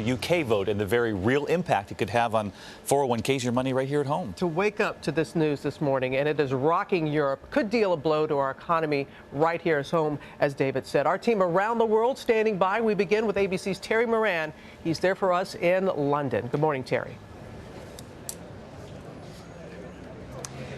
the UK vote and the very real impact it could have on 401ks, your money right here at home. To wake up to this news this morning, and it is rocking Europe, could deal a blow to our economy right here at home, as David said. Our team around the world standing by. We begin with ABC's Terry Moran. He's there for us in London. Good morning, Terry.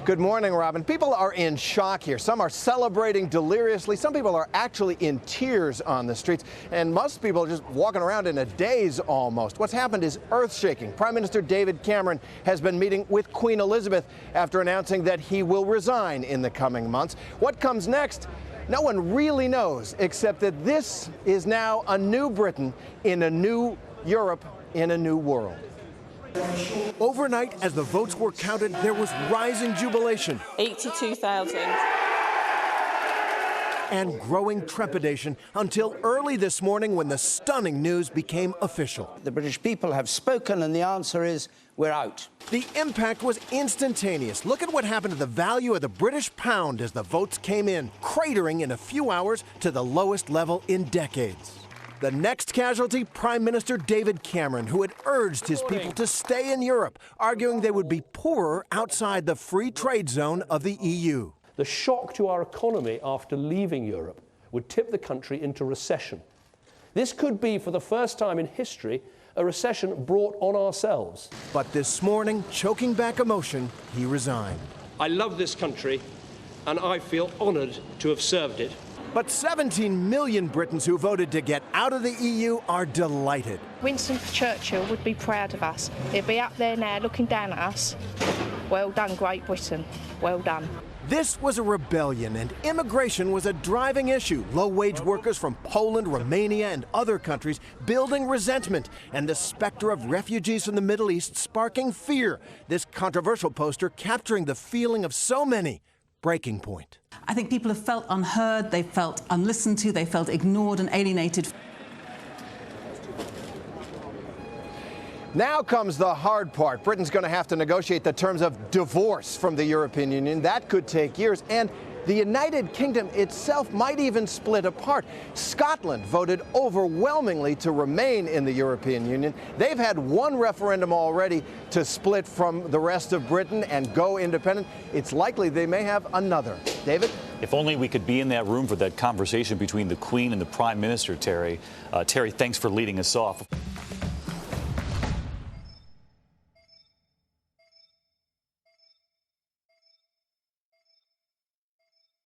Good morning, Robin. People are in shock here. Some are celebrating deliriously. Some people are actually in tears on the streets. And most people are just walking around in a daze almost. What's happened is earth-shaking. Prime Minister David Cameron has been meeting with Queen Elizabeth after announcing that he will resign in the coming months. What comes next? No one really knows, except that this is now a new Britain in a new Europe in a new world. Overnight, as the votes were counted, there was rising jubilation 82,000. And growing trepidation until early this morning when the stunning news became official. The British people have spoken, and the answer is we're out. The impact was instantaneous. Look at what happened to the value of the British pound as the votes came in, cratering in a few hours to the lowest level in decades. The next casualty, Prime Minister David Cameron, who had urged his people to stay in Europe, arguing they would be poorer outside the free trade zone of the EU. The shock to our economy after leaving Europe would tip the country into recession. This could be, for the first time in history, a recession brought on ourselves. But this morning, choking back emotion, he resigned. I love this country, and I feel honoured to have served it. But 17 million Britons who voted to get out of the EU are delighted. Winston Churchill would be proud of us. He'd be up there now looking down at us. Well done, Great Britain. Well done. This was a rebellion, and immigration was a driving issue. Low-wage workers from Poland, Romania, and other countries building resentment, and the specter of refugees from the Middle East sparking fear. This controversial poster capturing the feeling of so many. Breaking point. I think people have felt unheard, they felt unlistened to, they felt ignored and alienated. Now comes the hard part. Britain's going to have to negotiate the terms of divorce from the European Union. That could take years. And the United Kingdom itself might even split apart. Scotland voted overwhelmingly to remain in the European Union. They've had one referendum already to split from the rest of Britain and go independent. It's likely they may have another. David? If only we could be in that room for that conversation between the Queen and the Prime Minister, Terry. Terry, thanks for leading us off.